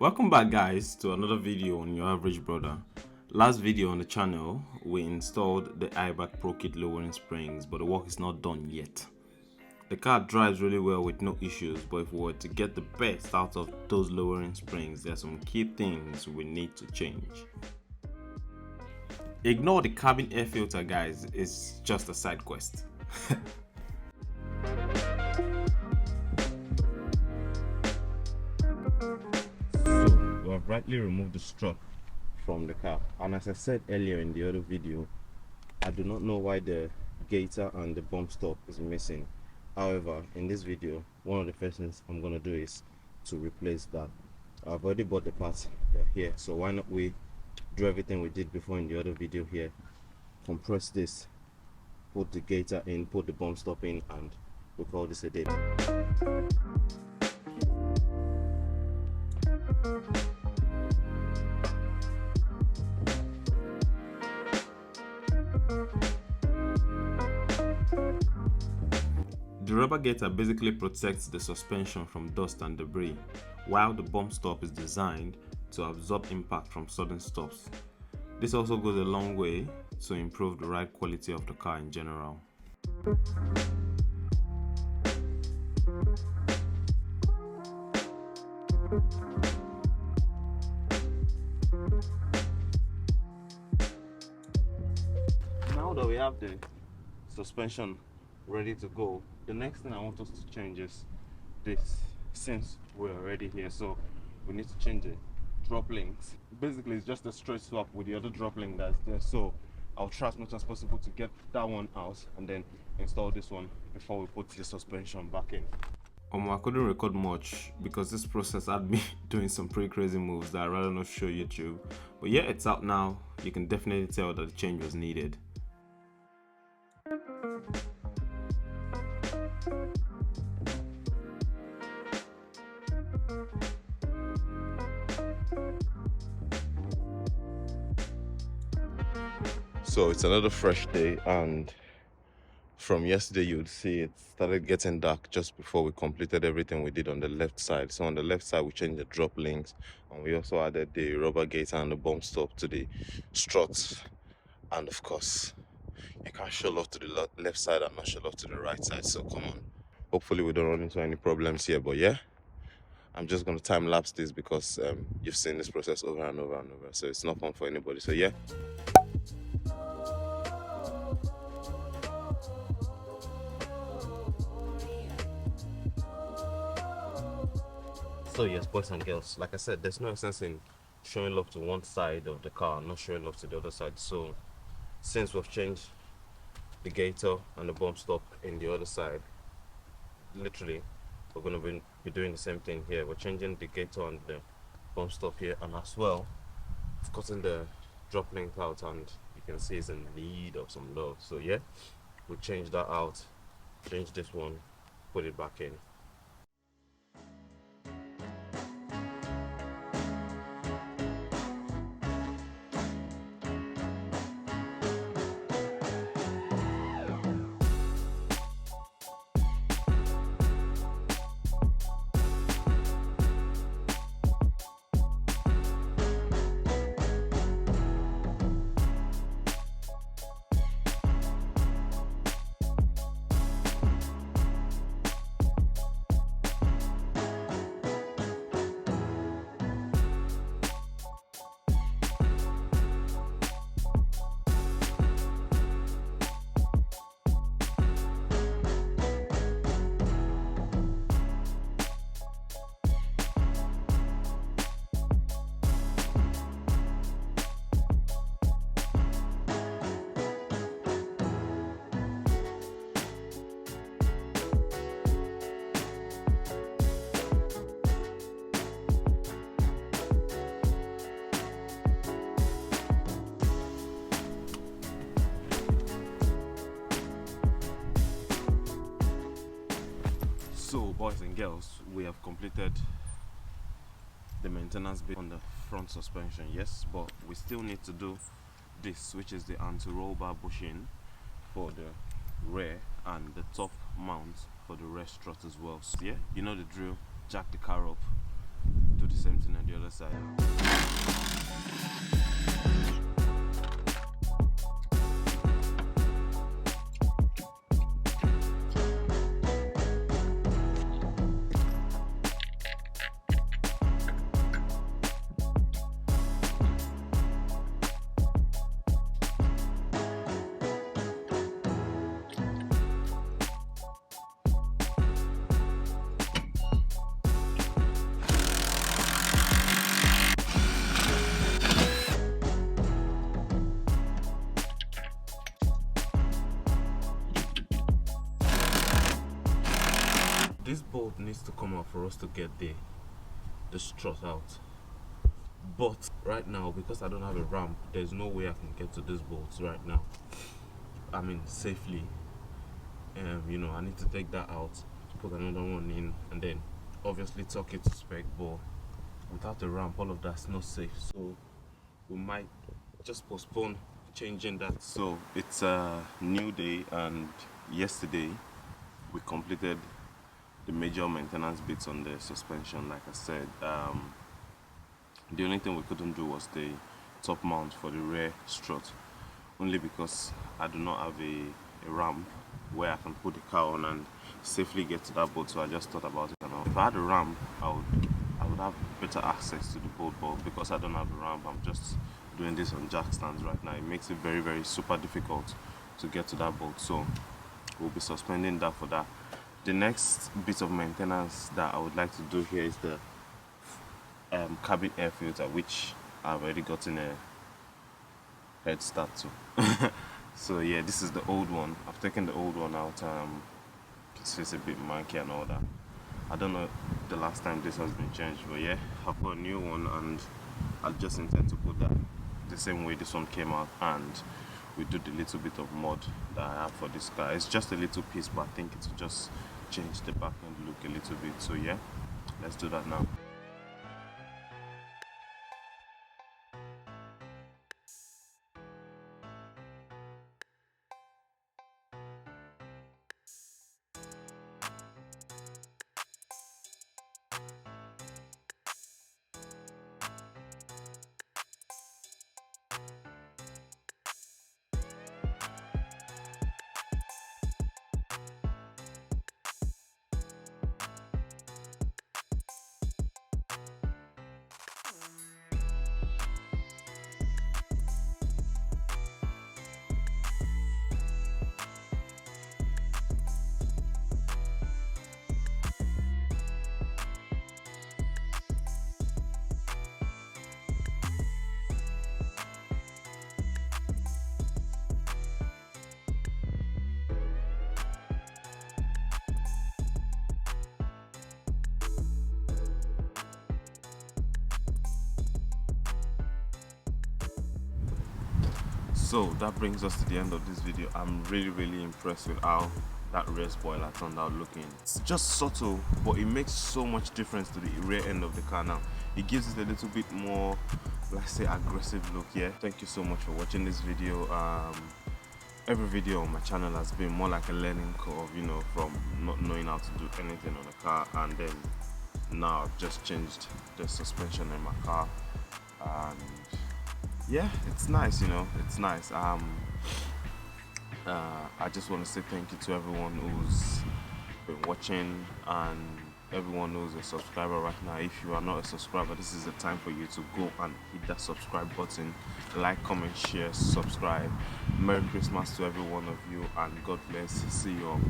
Welcome back guys to another video on your average brother. Last video on the channel we installed the Eibach Pro Kit lowering springs, but the work is not done yet. The car drives really well with no issues, but if we were to get the best out of those lowering springs, there are some key things we need to change. Ignore the cabin air filter guys, it's just a side quest. So we have rightly removed the strut from the car, and as I said earlier in the other video, I do not know why the gaiter and the bump stop is missing. However, in this video, one of the first things I'm going to do is to replace that. I've already bought the parts, they're here, so why not we do everything we did before in the other video here. Compress this, put the gaiter in, put the bump stop in, and we'll call this a day. The rubber gaiter basically protects the suspension from dust and debris, while the bump stop is designed to absorb impact from sudden stops. This also goes a long way to improve the ride quality of the car in general. Now that we have the suspension ready to go, the next thing I want us to change is this. Since we're already here, so we need to change it. Droplinks. Basically, it's just a straight swap with the other droplink that's there. So I'll try as much as possible to get that one out and then install this one before we put the suspension back in. I couldn't record much because this process had me doing some pretty crazy moves that I'd rather not show YouTube. But yeah, it's out now. You can definitely tell that the change was needed. So it's another fresh day, and from yesterday you would see it started getting dark just before we completed everything we did on the left side. So on the left side we changed the drop links, and we also added the rubber gaiter and the bump stop to the struts. And of course, you can't show love to the left side and not show love to the right side, so come on. Hopefully we don't run into any problems here, but yeah, I'm just going to time lapse this because you've seen this process over and over and over, so it's not fun for anybody. So yeah. So yes, boys and girls, like I said, there's no sense in showing love to one side of the car, not showing love to the other side. So since we've changed the gaiter and the bump stop in the other side, literally we're going to be doing the same thing here. We're changing the gaiter and the bump stop here, and as well I've gotten the drop link out, and you can see it's in need of some love. So yeah, we'll change that out, change this one, put it back in. So boys and girls, we have completed the maintenance bit on the front suspension, yes, but we still need to do this, which is the anti-roll bar bushing for the rear and the top mount for the rear strut as well. So yeah, you know the drill, jack the car up, do the same thing on the other side. This bolt needs to come out for us to get the strut out, but right now, because I don't have a ramp, there's no way I can get to these bolts right now. I mean, safely. You know, I need to take that out, put another one in, and then obviously tuck it to spec, but without a ramp all of that's not safe, so we might just postpone changing that. So it's a new day, and yesterday we completed the major maintenance bits on the suspension. Like I said, the only thing we couldn't do was the top mount for the rear strut, only because I do not have a ramp where I can put the car on and safely get to that bolt. So I just thought about it, and if I had a ramp, I would have better access to the bolt, but because I don't have a ramp, I'm just doing this on jack stands right now. It makes it very, very super difficult to get to that bolt, so we'll be suspending that for that. The next bit of maintenance that I would like to do here is the cabin air filter, which I've already gotten a head start to. So yeah, this is the old one. I've taken the old one out. It's a bit manky and all that. I don't know the last time this has been changed, but yeah, I've got a new one, and I just intend to put that the same way this one came out, and we do the little bit of mod that I have for this car. It's just a little piece, but I think it will just change the back end look a little bit. So yeah, let's do that now. So that brings us to the end of this video. I'm really impressed with how that rear spoiler turned out looking. It's just subtle, but it makes so much difference to the rear end of the car now. It gives it a little bit more, let's say, aggressive look. Yeah, thank you so much for watching this video. Every video on my channel has been more like a learning curve, you know, from not knowing how to do anything on a car, and then now I've just changed the suspension in my car, and yeah, it's nice, you know, it's nice. I just want to say thank you to everyone who's been watching, and everyone who's a subscriber right now. If you are not a subscriber, this is the time for you to go and hit that subscribe button, like, comment, share, subscribe. Merry Christmas to every one of you, and God bless. See you all.